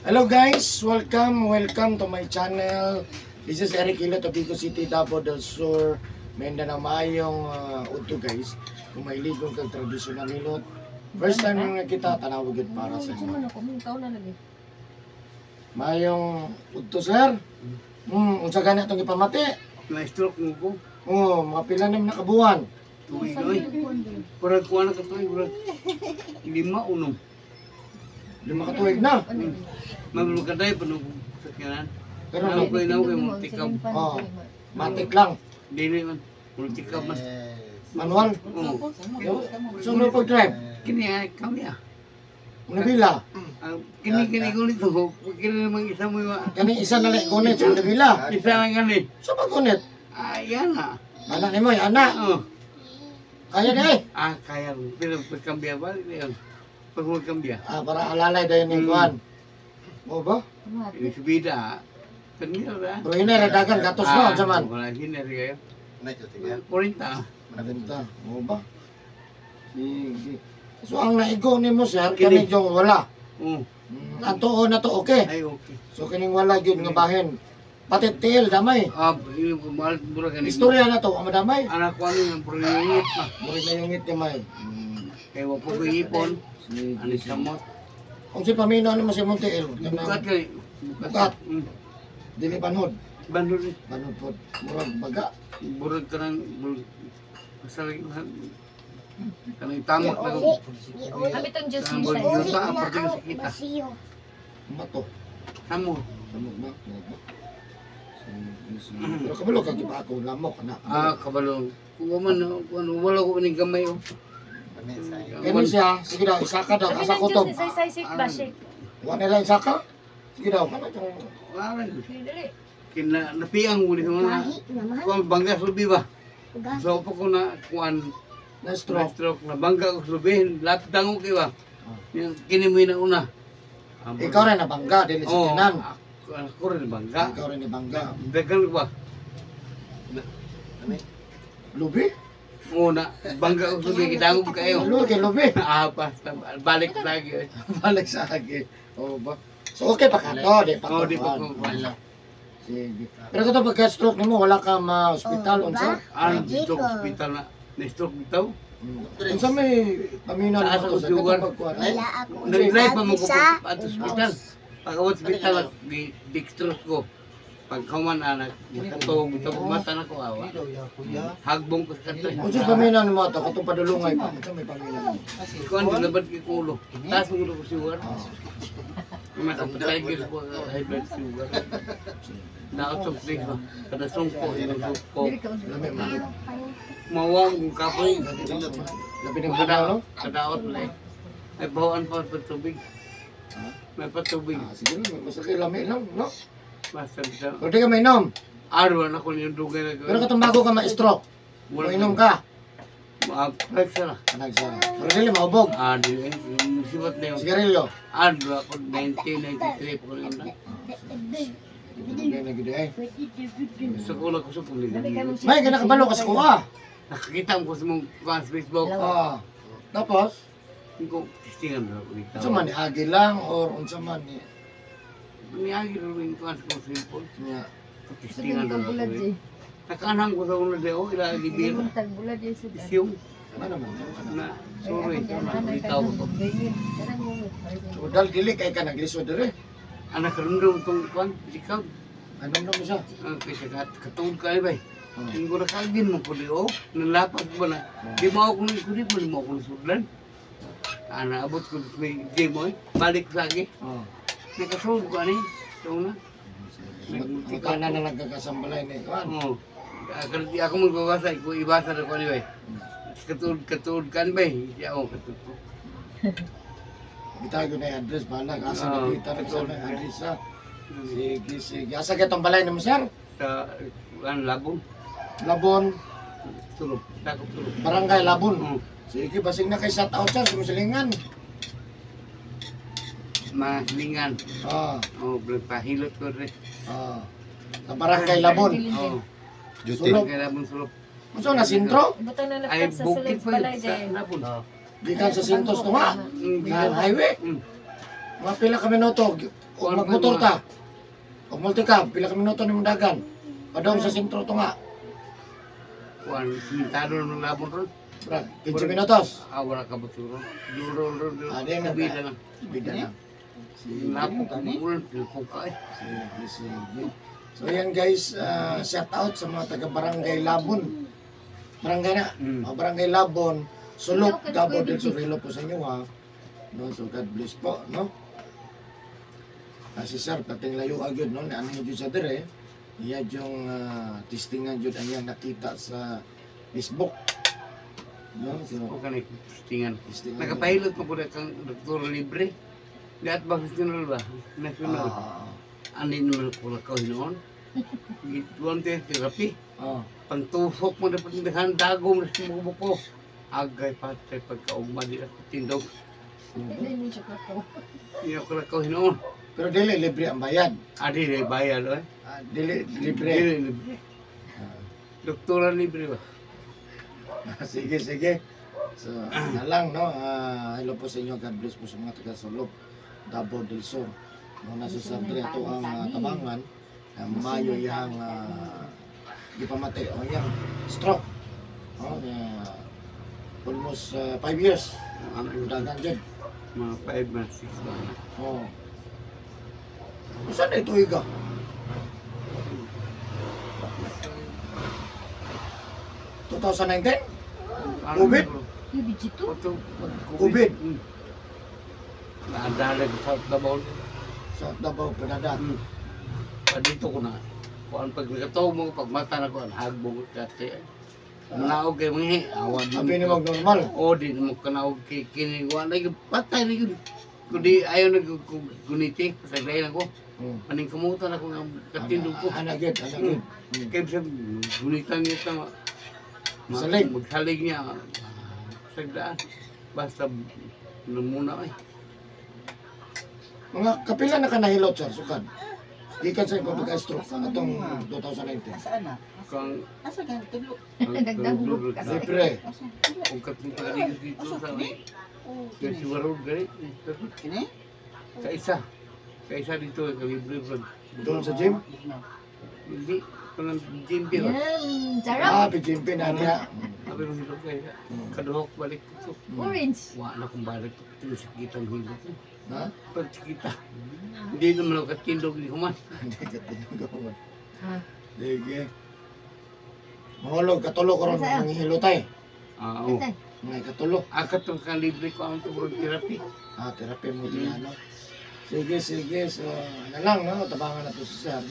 Hello guys, welcome to my channel. This is Eric Hilot of Bico City, Davao del Sur, Mindanao. Mayong udto guys, kung may ligong kag traditional hilot. First time nga kita tanawagit para sa inyo. Mayong udto sir. Unsa gani atong ipamati? Na-stroke mo ko. Mga pila na nakabuwan. Tuwing oy. Parang kuha na ka tuwing. Parang 5 Lima ka tuig na. Mamulukadaya pa nung sakyanan. Pero Ano ko inaw kayo multikab. matik lang. Dili man. Multikab mas. Manual. Oo. So no pag-drive. Kini ay kami ah. Nabila. Kini ko nito. Kini naman isa mo yung... Kani isa na lang gunit sa nabila. Isa lang gani. So pag gunit. Yan ah. Anak ni mo, anak. Oo. Kaya na eh. Kaya. Pero pagkambya ba? Pag magkambya. Para alalay dahil ni Kuan. O ba? Ini subida. Kanina ba? Pero inay, dagan, gatos mo, saman. Wala, hinari kayo. 40. Nabenta. O ba? Sige. So ang naigo ni mo sir, kani yung wala. Oo. Ang tuo na to, okay. Ay, okay. So kaning wala yun nga bahin. Pati tiil, damay. Ini mahal murah kan. Istorya na to, ang madamay. Anak ko ano yung perningit na. Murid na yung ngit gamay. Kaya wapo ko ipon. Ano samot. Kung si Pamino, ano mo si Montiel? Bukat kay. Bukat. Dili banhod. Bandol ni. Banhod po. Murag baga. Burod ka ng masaling kanang tamot na ko. Abi tong juice Ang ni bulyo size. pa, aparte sa kita. Ano to? Samo. Samog ba? Pero kabalo kag iba ako lamok na. Kabalong. Kung man, wala ko ning gamay oh. Kani siya, sige daw, isaka daw, Abi asa tong kutob. juice ni size shake ba shake. Wala nila isaka? Sige daw, kana tong Wala. Dili. Kina napiang muli sa mga. Kung bangga subi ba? So pa ko na kuan na stroke. stroke na bangga ko subihin lahat dango kay ba. Yung kini mo na una. Ikaw rin nabangga, dili sa tinan. Ako rin bangga. Ikaw rin nabangga. Dagan ba? Lubi? Una, bangga ko subi kidango kayo. Lubi, lubi. Basta balik lagi. Balik sa akin. O ba? So okay pa ka to, di pa Oh, to. di pa ko kuan. wala. Sige. Pero kung pagka-stroke nimo wala ka ma-hospital unsa? Dito hospital na stroke bitaw. Unsa may pamina Taas mo ako to sugar. pagkuan? Nag-drive pa mo ko at hospital. Pag hospital, dextrose ko. Pag kaman anak, nakatog, ito mata na ko awa. Hagbong ko sa kanto. Unsa pamina mo to katong padulungay pa? Unsa may pamina mo? Kuan nilabad kay kulo. Taas mo ko sugar. Makapatay ko high blood sugar. Naotog please ba? Kada sungko, sungko. Lami man. Mawang kung kapoy. Labi ng badaw no? Kadaot na eh. May bawaan pa tubig. May patubig. Sige lang, masakit lami lang, no? Basta sa Pero di ka mainom. araw na ko yung dugay na Pero katong bago ka ma-stroke, mainom ka. Flex na. Anag sa. Pero dili maubog. Di eh. Sibat na yung Sigarilyo. ako 1993 po yun na. Hindi na gid eh. Sa kulang ko sa kuling. May kana kabalo ka sa kuha. Nakakita ko sa mong fans Facebook. Tapos, Ko testingan na ako dito. unsa man ni agi lang or unsa man ni Niyagi rin ko fans ko simple. niya. Testingan na ako. Nakanang ko sa una deo, ila libira. Tagbulad jay sud. Siyong Ano man? na sorry na bitaw ko. So dal dili kay ka naglisod dire. Anak karundong tong kwan, ikaw. Ano mo siya? Kasi katulog ka ba? Hindi ko nakagin mo ko diyo. Nalapat ko na. Di mo ako nung kulit mo, di mo ako nasudlan. Abot ko may di mo balik ko lagi. Nakasulog ko ani. Ito na. Magkana na nagkakasambalay ni Kuan. Oo. Di ako magbabasa, ko ibasa na ko ni ba? Katulog ka ni ba? Hindi ako katulog. Bitago na yung address bala asa Oo. na kita rin sa address ha. Sige, sige. Asa ka itong balay naman sir? Sa labong. Labon, Tulog. Takot tulog. Barangay Labon. Oo. Sige, basig na kay shout out sir, sumusilingan. Mga silingan. Pahilot ko rin. Sa Barangay Labon. Oo. Sulok. Kaya labong sulok. Unsa na sintro? Butang na Ay, laptop sa bukid sulod pa balay yun sa jay. labong. Di ka sa Sintos to ha. Nga highway. Mga pila ka minuto, kung magmotor ta. Kung multi-cab, pila ka minuto ni Mundagan. Padong sa sentro to nga. Kuan simentado ng labon ron. Brad, 15 minutos. Wala ka betul. Duro. Ada yang Bida nak lang. bida na. Lapok ulan pilpukay. Sige. So yan guys, shout out sa mga taga Barangay Labon. Barangay na. Barangay Labon. Sulok, Davao del Sur. Hello po sa inyo ha. No, so God bless po, no? Si Sir, pating layo agad, no? Ano yung sa dire, iya yung testingan yun ang yang nakita sa Facebook. No? So, O kanay tingan. testingan. Nakapahilot mo po na kang doktor libre. Lahat ba national ba? National. Anin naman ko na kahinoon. Ituan tayo therapy. Pantufok mo na patindahan dagong na sumubo ko. Agay patay pagkaugma di ako tindog. Hindi mo siya kako. Hindi ako na kahinoon. Pero dili libre ang bayad. Adi na bayad eh. Dili libre. Dili libre. Doktora libre ba? Sige. So, na lang, no? Hello po sa inyo. God bless po sa mga taga Sulok, Davao del Sur. No, nasa Sandre, ito ang tabangan. Mayo yung di pa matay. O yung stroke. Almost 5 years. Dagan dyan. Mga 5 months, 6 months. Oo. Saan na ito higa? COVID? Yung bidjito. COVID? Naadalag sa Davao. Sa Davao, Pinada. Dito ko na. Kuan pag nagataw mo, pag mata na ko, hagbong kasi. Manaog kay mga awan. Sabi ni mag normal. O, di mo kanaog kay kiniguan. Patay na yun. Kundi ayaw na guniti. Pasaglayan ako. Paning kamutan ako ng katindog ko. Anagit. Kaya siya, gunitan niya ito. Salig. Magsalig niya. Sagdaan. Basta namuna eh. Mga kapila na ka nahilot, sir, sukan. Gikan sa pagka-stroke atong 2019. Nasaan na? Kung Asa ka tulo? Nagdahulog kasi. Libre. Asa? Tulo. kung katong dito sa may Oh, kasi warog gani. kini? Kaisa dito kalibre vlog. Doon sa gym? Hindi kanang gym pero. Yan. Sarap. Pijimpi na niya. Abi mo hilo kay kaduhok balik ko. Orange. Wa na kung balik ko sakitang hilo ko. Ha? Pag sakita. Hindi naman ako katindog ni human. Hindi ka tinagawan. Ah. Sige. Mahulog, katulo ko rin Masaya. mga hilotay. Oo. Kasi. Mga katulo. Akat tong kalibre ko ang tubod therapy. Therapy mo din ano. Sige. So, ano lang, no? Tabangan na to si Sir.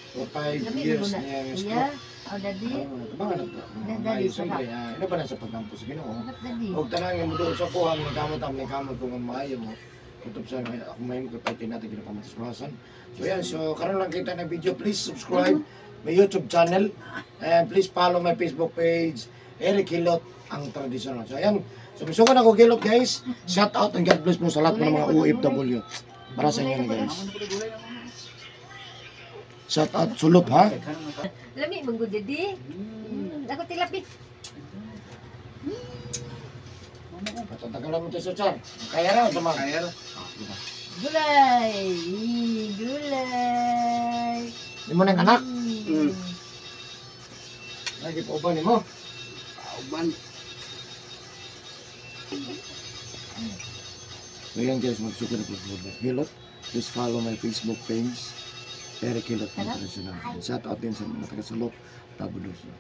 For 5 Labi years mo na. na yung Iya. stroke. O daddy. Tabangan na to. Dali, Siyempre, ano ba na sa pagkampo sa Ginoo? Sarap daddy. Huwag tanang yung doon sa kuhang nagkamot kung ang maayo mo. Kutob sa ako may magkapatid natin ginapamatiswasan. So yan, so karon lang kita na video. Please subscribe my YouTube channel and please follow my Facebook page, Eric Hilot, ang traditional. So yan, so misukan ako Hilot guys. Shout out and God bless mo sa lahat ng mga OFW. Para sa inyo na guys. Shout out Sulop ha. Lami manggo daddy. Ako tilapit. Patatagal mo tayo sa char. Kaya raw, tamang. Kaya ra. Gulay. Gulay. Di mo nang anak. Mm. Lagi po ba ni mo? Pauban. So yan guys, magsukir ako sa Hilot. Please follow my Facebook page, Eric Hilot International. And shout out din sa mga taga-Sulok, Davao del Sur.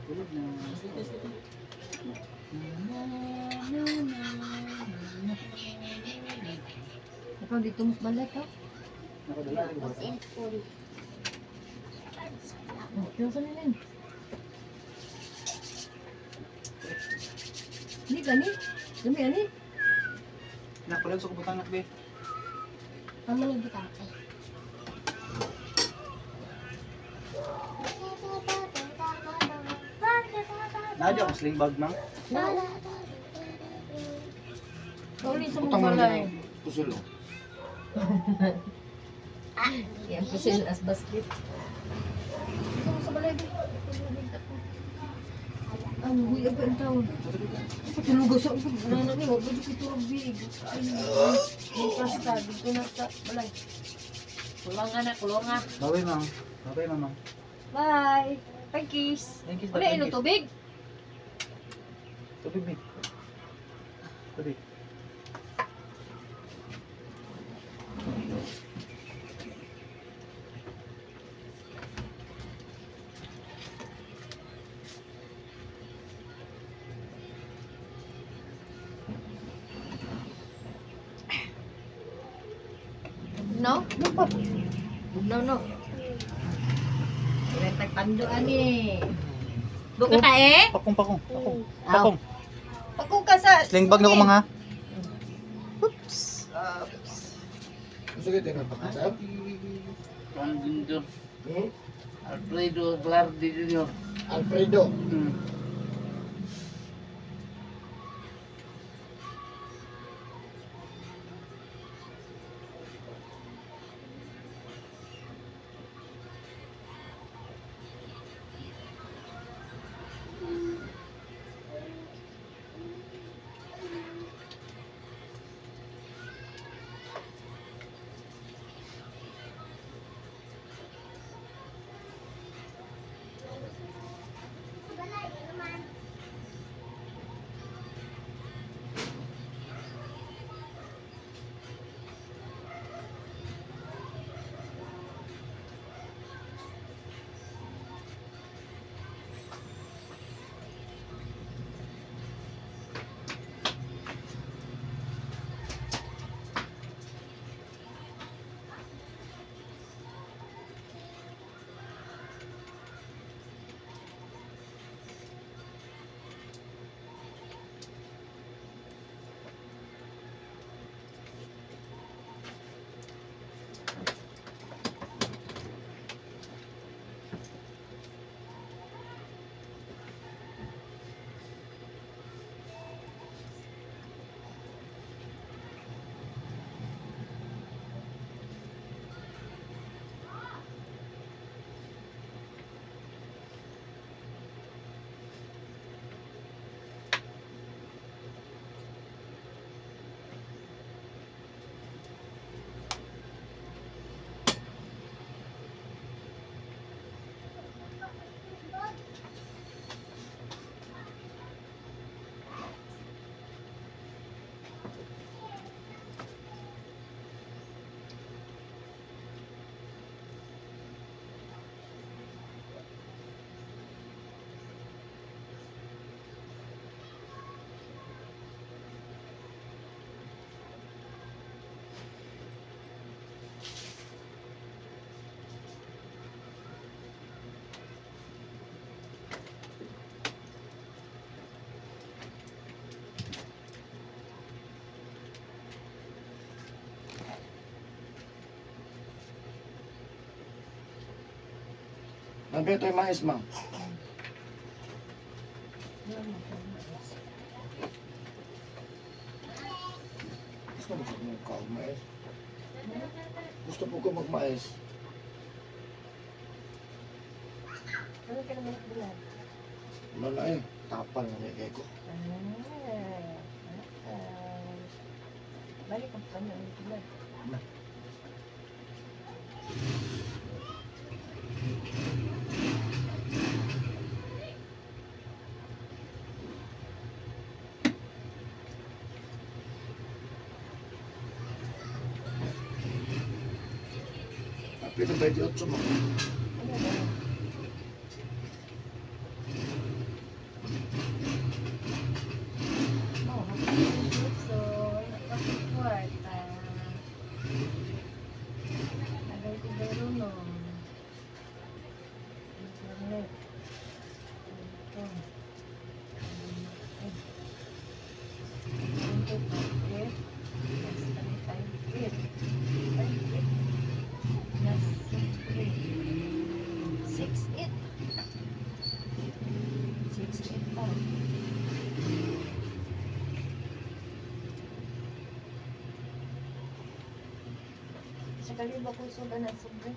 Tulog na. Ikaw dito mas balat ha? Nakadala rin ba? Oh, kaya saan nila? Hindi gani? Dami ani? Nakulan sa kubutang nak be. Tama lang kita. Nadya ko sling bag mang. Kauli sa Utang mga man balay. din pusulo. Yan po sila as basket. Ito mo sa balay din. Ang huy ako ang tawag. Patulugaw sa ako. Nanak niyo, wag mo kitulog big. Ay, may pasta. Dito na sa balay. Kulang anak, kulang nga. Baway mang. Baway mang. Bye. Bye, kiss. Thank you. Wala, ino tubig? Tubig be. Tubig. No? No. Rentek pando ani. Buka ta eh? Pakong. Aw. Pagko ka sa Sling bag na ko mga. Sige, tingnan pa kasap. Panggindo. Hmm? Alfredo Velarde Jr. Alfredo. Nandito yung mais, ma'am. Gusto mo ko magmais? Gusto po ko magmais. Ano ka naman bulan? Ano na eh, tapal na may ko. Balik ang kanya ng bulan. Tapi na 28 mo. Sa kaliba ko suda na sobre.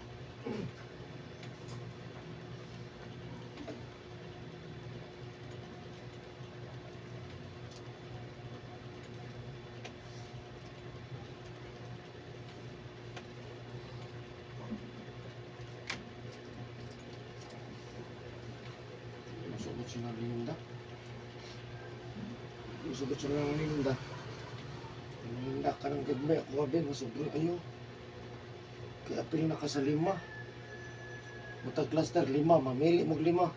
Masukot siya ng linda. Masukot siya ng linda. Linda ka ng gagmay. Ako ba, masubro kayo. Kaya apil na ka sa 5. Matag cluster 5, mamili mo 5.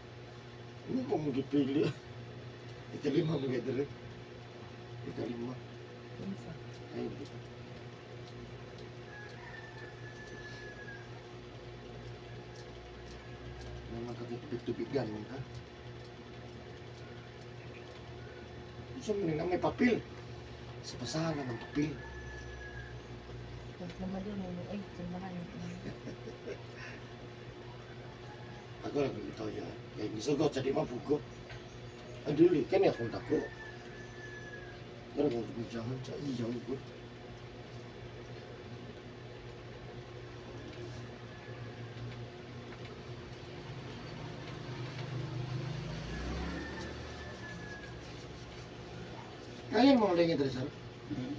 Hindi ko mong gipili. Ika 5 mga direct. Ika 5. Ay, dito. Naman kakitubig-tubigan mo ka. Gusto mo nila may papel. Sa basahan na ng papel. Tapos naman din mo ay simbahan. Ako lang ito yan. Kaya gisugot sa di mapugo. Ang dili, kanya akong dako. Pero kung kumidyahan sa iyaw ko. Kaya mo lang yung dressal?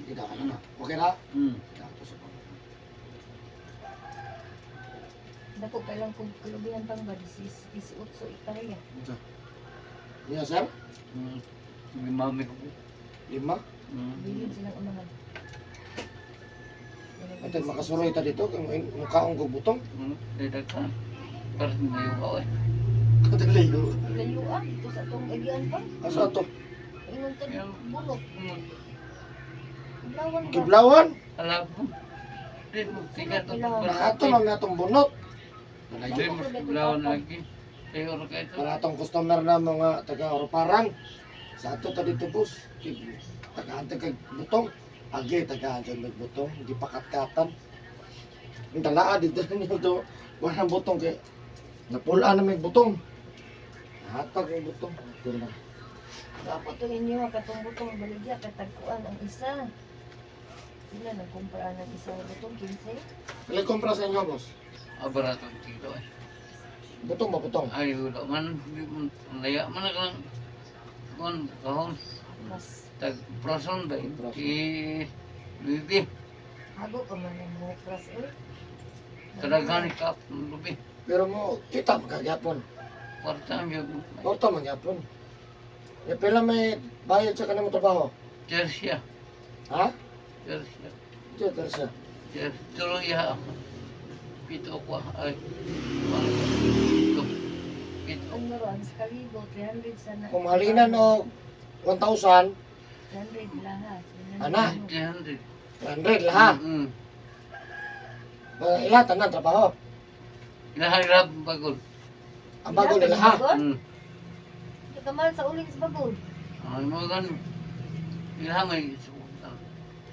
Tidak ka na. Okay na? Dato sa pang. Dako pa lang kung kalubihan pang ba, 18 ipareya. Ito. Iya, sir? May mami ko. 5? Bilin silang unahan. Ito, makasuroy ta dito. Kung mukhaong gubutong. Dito ka. Parang ngayon ako eh. Kadalayo. Layo ito sa itong egian pa. Asa ito? Ingon ka bulok. Lawan ba? Giblawan? Alam mo. Di mo sikat ako. Nakato lang na itong bunot. Di mo lawan lagi. Tayo ka ito. Para itong customer na mga taga-Oroparan. Sa ato ta dito, boss. Tagaan kag butong. Agi, tagaan dyan may butong. Hindi pakat-katan. Yung talaa dito na niyo ito. Wala ng butong kaya napula na may butong. Hatag yung butong. Ito na. Dapat ito inyo katong butong baligya katagkuan ang isa. Sila nagkumpara ng isa butong 15. Kailan kumpra sa inyo, boss? Abaratong tito eh. Butong ba butong? Ay, wala man. Laya man na lang. Kuhan, kahon. Mas Tag-proson ba yun? Proson. Lubi. hago pa man ang mga pras eh. Kadagani kap. Lubi. Pero mo, kita magkagyapon. Kwarta ang yun. Porta magyapon. Ya pila may bayad sa kanang trabaho? Jersey. Ha? Jersey. Diyo, tersa. Jersey. Tuloy ya. Pito ko. Ay. Pito. Pito. Ang naroon sa kalibo 300 sana. Kung mahalinan o 1,000, 300 lahas. Ana. 300. 100 laha. Ilatan na trabaho. Inaharap bagol. Ang bago nila ha. Ito kamal sa uling sa bagol. Ay mo gan. Ilahamay.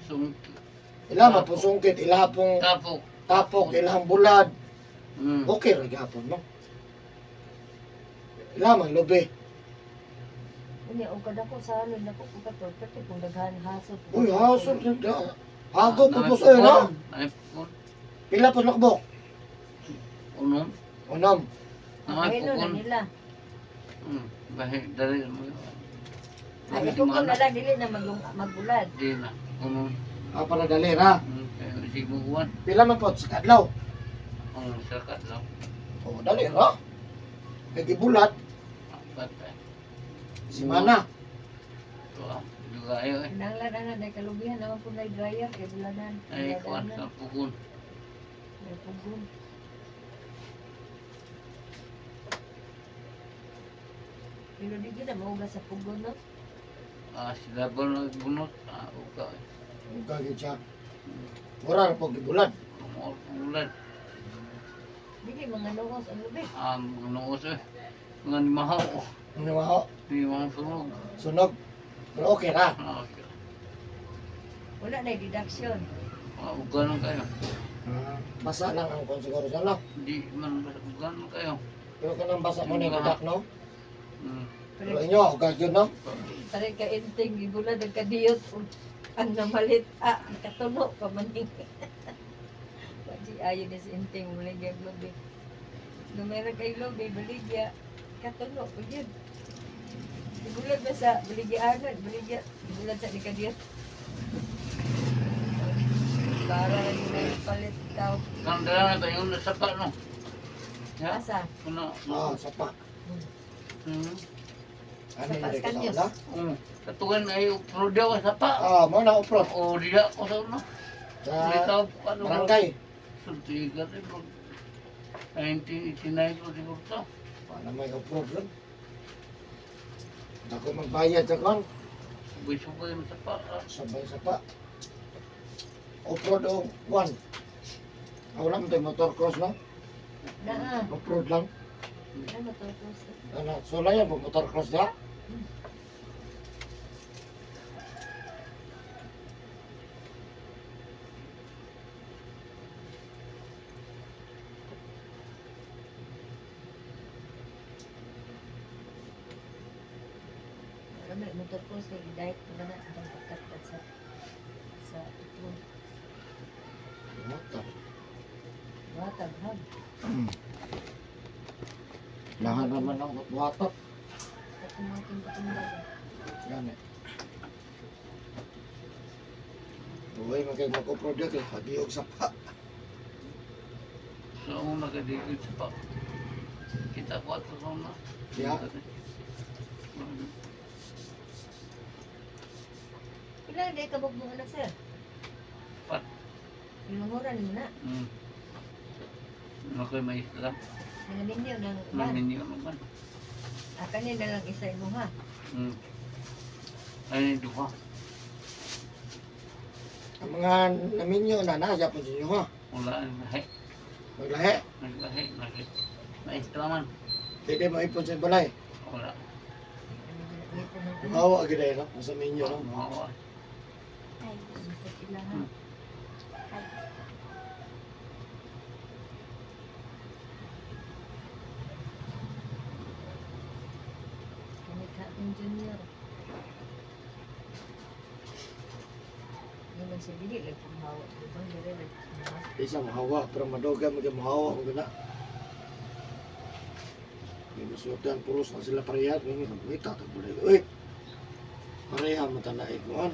Sung. Ilama pong sungkit, ilaha pong Tapok. tapok, ilahang bulad. Mm. Okay ra gyapon no. Ilama lobe. Unya og kada ko sa halon nako ko kato pati kung daghan hasot. Uy, hasod na. Hago po boss eh no. Ay pukon. Pila po lakbok? Unom. Unom. Ay Ayun na pukon. nila. Bahay dali mo. Ay ko na lang dili na magbulad. Di na. Unom. Para dali ra. Sibuan. Pila man po sa kadlaw? Ang sakat lang. Oh, dali ra. Kay gibulat Patay. si mana. Ito juga ayo eh. Nanglan na day kalubihan naman po na dryer kay bulanan. Ay kuwan sa pukon. Ay pugon. Pero di gina mauga sa pugon no. Sila ba nagbunot? Uka eh. Ug gid siya. Mura ra po gibulat. Ulan. Dili mga nuos ang lubi. Mga noos eh. Mga ni mahaw. Ano maho? Di mga sunog. Sunog. Pero okay ra. Okay. Wala na deduction. Uga lang kayo. Basa lang ang kon siguro sa no. Di man uga lang kayo. Pero kanang basa mo ni budak no. Pero Pero inyo ug gid no. tari ka inting gibulad ang kadiyot ang namalit nakatuno pa man ni. Wadi ayo na sa inting baligya ang lobe. Numero kay lobe, baligya. Katulo po yun. Bulag na sa baligyanan, baligya. Bulag sa likadiyat. Para lang yung palit daw. Kang dala na tayo na sapa, no? Ya? Asa? Ano? Sapa. Hmm. Ano Sapa, yung Scanios. na? Katugan ay prodaw sapa. Mo na uprot. O diya ko sa no. Sa Dito ano? barangay. Sultiga rin po. 1989 ko siguro to. Paano may uprot ron? Ako magbayad sa kon. Biso ko yung sapa. Sabay sapa. Uprot o 1. Wala mo tayo motor cross no? Naa. Uprot lang. Ano to? Ano, sula yan, motor cross na? Ano, motor ko sa diet ko na na ang pagkakat sa ito. Motor. Watag, hag. Lahan naman ang watot. Katumating patumbaga. Yan eh. Uy, magkay mag-product eh. Hagiyog sapa. So, ako nakadigil sapa. Kita ko ato sa una. Yeah. Pila day kabog mo anak sir? Pat. Ilanguran mo na. Ako'y may isla. Mga ninyo ng ban. Naminyo naman. Kanin na lang isa mo ha. Ay, duha. Ang mga naminyo na nasa po sa inyo ha. Wala ang lahi. Maglahe. Naglahi. Maestra man. Pwede mo ipon sa balay. Wala. Hawa agad eh no? Nasa minyo no? Mawa. Ay, sa sila ha. Ay. Kami ka ang junior. Yung nagsibili, like, kumawa. Diba, dire, like, kumawa. Isa mahawa, pero madoga mo dyan mahawa mo gana. May masuotan, puros na sila parehas. May tatabulay. Uy! Pareha mo tanay kuhan.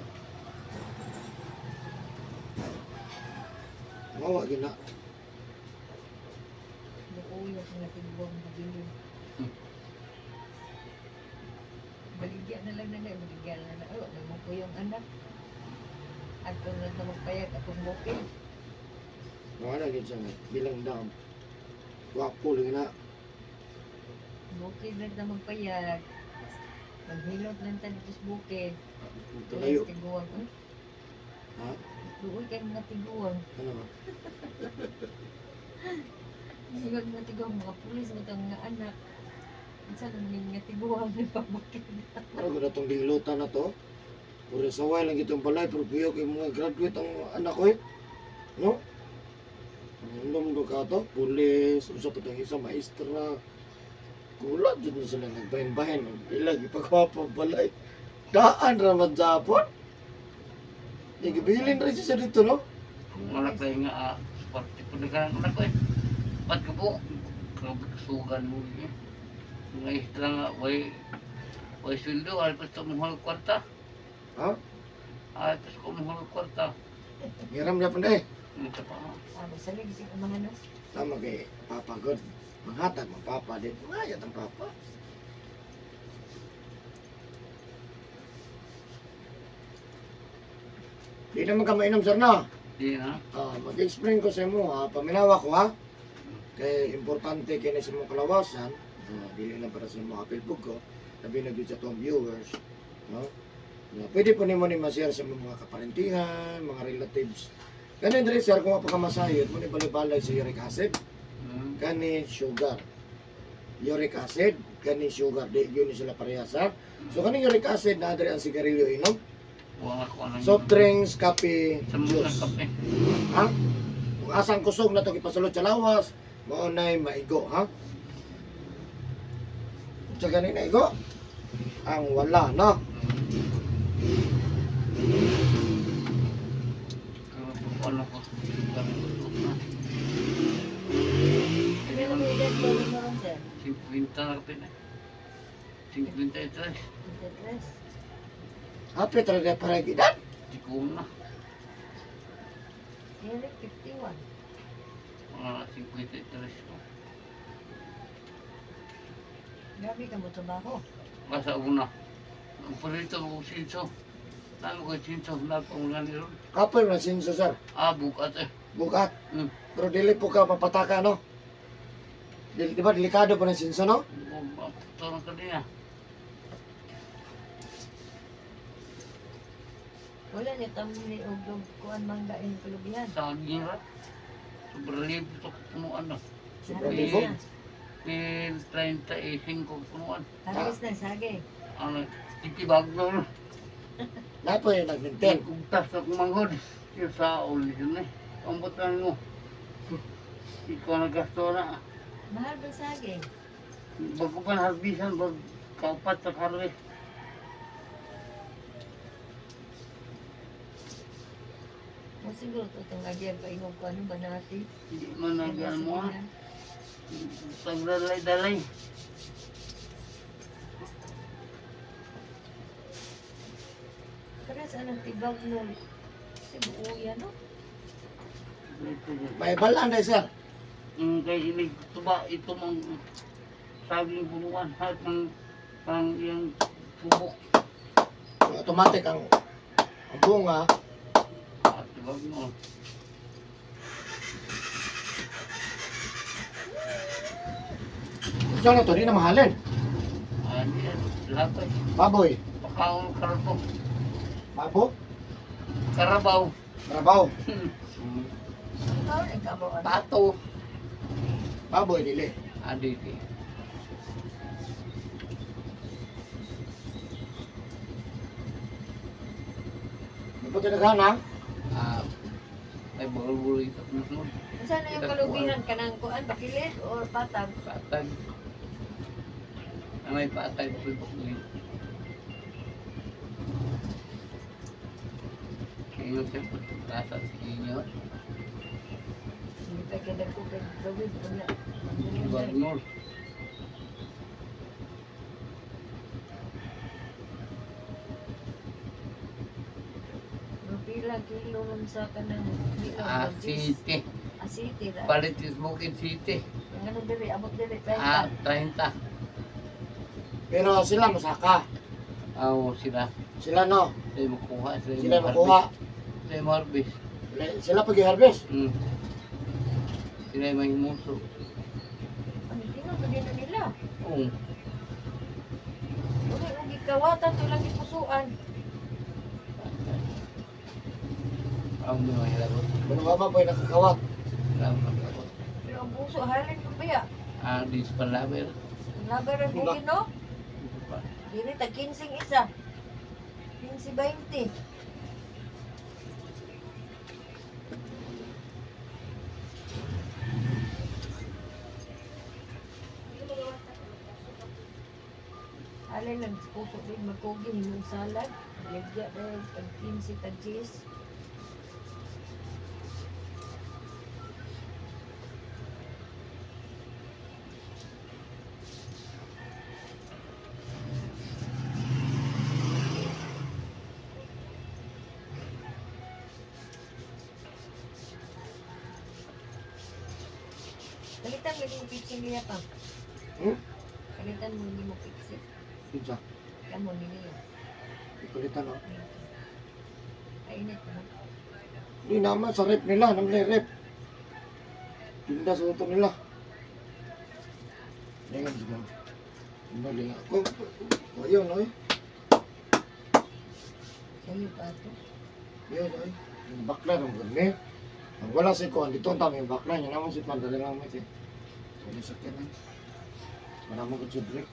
Mahawa gina. Nakuya sa natigbuang mabilin. Baligya na lang na, baligya na lang. Oh, naman ko yung anak. At kung na magpayag akong bukid. Mga na gid siya bilang dam. Wapo lang na. Bukid na magpayag. Maghilot lang tayo dito sa bukid. Tumayo. Tuloy tiguan. Ha? Tuloy kayo mga tiguan. Ano ba? Sigag mga tiguan, mga pulis, mga anak. Isa lang yung mga tiguan ng pabukid. Ano ko na itong dilutan na to? Puro saway lang itong balay, pero puyo kay mga graduate ang anak ko eh. No? Ang ka to, pulis, usap itong isa, maestra. Kulat dyan na sila nagbahin-bahin. Ilag, ipagwapa balay. Daan raman Japon. Igibilin rin siya dito, no? Wala tayo nga, parte po nagkaroon ko na ko eh. Ba't ko po? Kasugan mo niya. Mga istra nga, way sweldo, alpas ito mahal kwarta. Ha? Alpas ko mahal kwarta. Hiram niya pa na eh. Ito pa nga. Ano, sa ligising ang mga nas. Tama kay Papa God. Manghatag mo Papa din. Mayat ang Papa. Di naman ka mainom, sir, na. Di na. Mag-explain ko sa mo, paminawa ko ha. Kaya importante kaya na sa mong kalawasan, dili na para sa mga apelpog ko, sabi na dito sa itong viewers, no? Pwede po nimo ni ma-share sa mga kaparentihan, mga relatives. Ganun din sir, kung mapakamasayot, mo ni balay-balay sa uric acid, kani sugar. Uric acid, kani sugar, di yun ni sila parehas ha. So kani uric acid, na ang sigarilyo inom, Wala ko ano soft drinks, kape, Sambutan juice. kape. Ha? Kung asang kusog na ito ipasulod sa lawas, maunay maigo, ha? Sa ganin na igo, ang wala, no? Ano ko? na. Ano na may edad ko rin naman, sir? 50 na kapit na. 53. 23. Happy talaga para edad. Di ko na. Eric, 51. Mga 53 ko. Grabe ka mo trabaho. Basta una. Ang palito ko sinso. Dami ko sinso. Nagpangulan nila. Kapoy na sinso sir. Bukat eh. Bukat. Hmm. Pero dili po ka mapataka no. Di ba delikado po ng sinso no? Ito lang kanina. Wala niya tamili o kuan mangga yung kalubihan. Saging ra. Sobrang libo ito punuan na. Sobrang Harvest libo. na. Pil 35 punuan. Harvest na, sage. Ano, itibag na. Na po yung nag-maintain. Kugtas na kumanghod. Yung sa ulit yun eh. Ambutan mo. Ikaw nagasto na. Mahal ba sage? Bago pa harbisan, bag kaupat sa harvest. O siguro ito itong agyan pa inong kuan ba natin? Hindi man nagyan mo ha. Pagdalay-dalay. Kaya saan ang tibag mo? Kasi buo yan, no? May balaan dahil sir. Kay inig tuba ito mang saging punuan at ang yung subok. So, automatic ang bunga. At tibag mo. So ano to, di na mahalin. Ano yan? Lapay. Baboy. Pakaon karabaw. Babo. Karabaw. Trabaho. Ikaw, nagkabaw. Pato. Baboy dili. Aditi. Iputi na sana. May bawal-bawal ito. Saan na yung kalubihan ka ng kuan? Bakilid o patag? Patag. May patag po ito. Kaya siyempre, rasa sa inyo. Hindi pa kada ko kay gawin ko na. Gobernur. Pila kilo nun sa kanang City. Asiti ra. Palit is Bukid City. Ang ano diri, abot diri 30. Pero sila masaka. Sila. Sila no. Sila makuha. Sila makuha. Sila marbis. Sila pag-harvest. Sila may muso. Ang tingnan ko din na nila. Oo. Uli ang gikawatan to lang ipusuan. Ang mga hilabot. Ano ba ba po yung nakakawat? Pero ang puso halin ko ba ya? Dis palaber. Ang labar ang bukid no? Diri ta 15 isa. 15-20. Alay lang puso din magkugin yung salad. Legya dahil pag 15 ka cheese. Kalitan lagi mo pizza niya pa. Kalitan mo hindi mo pizza. Pizza. Kamu nila. Ikulitan no. Kainit mo. Hindi naman sa rep nila. Naman yung rep. Tinda sa ito nila. Ngayon siguro. Bali nga. Ayun no eh. Sa'yo pa ito. Ayun no eh. Yung bakla ng gani. Ang wala si Kuan. Dito ang tama yung bakla. Yan naman si Pandali lang mo ito eh. Sorry sa kyan eh. Wala mo ko siyempre.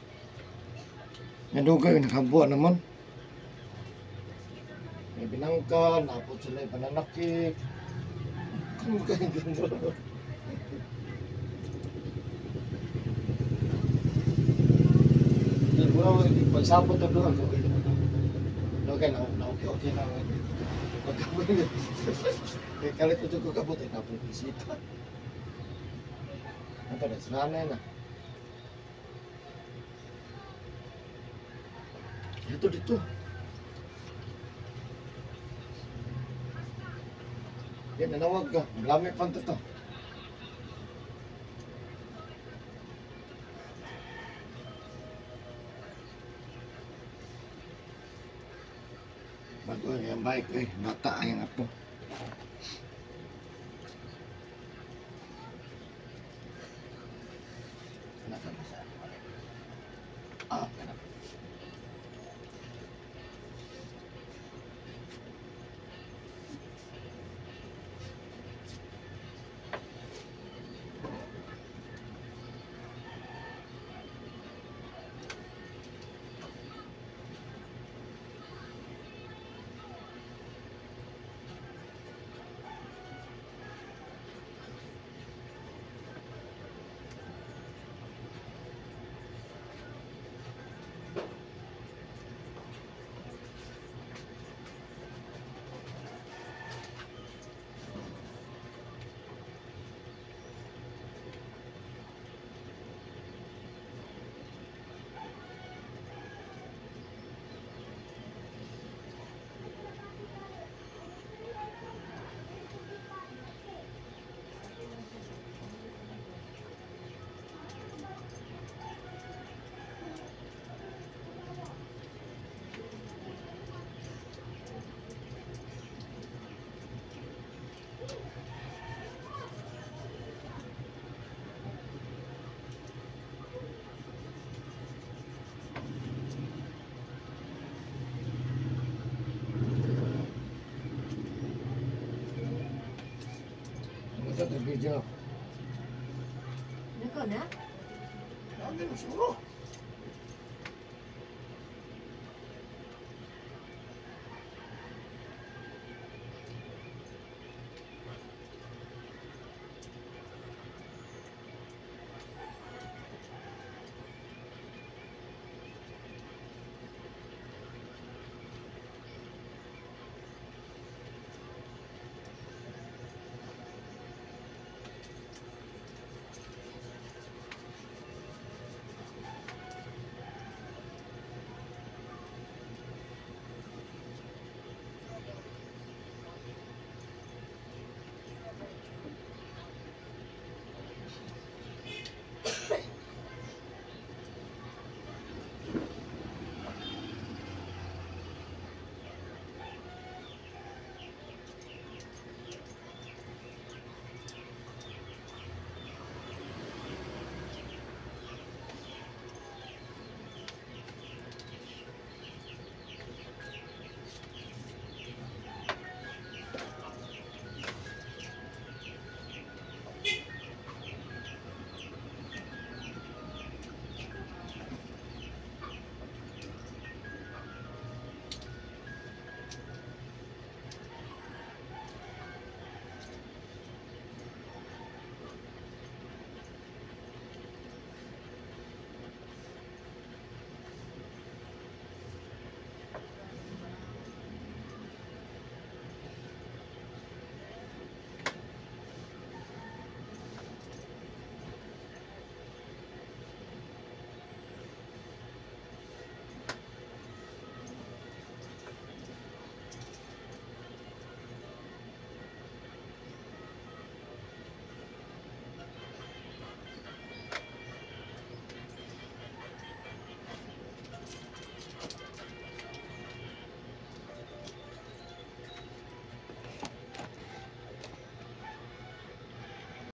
Nadugay yung nakabuha naman. May binangka, napot sila yung pananakit. Kung kayo gano'n. Siguro, pagsapot na doon. Okay na, okay na. Pagkabot yun. Kaya kalit ito ko kabot, eh, napong bisita. Ito na, sanay na. Dito, dito. Yan, nanawag ka. Lamig pang to. Bago yung bike eh, bata yung apo. Ah, kana. Ito, video. Nako na? Lagi mo siguro.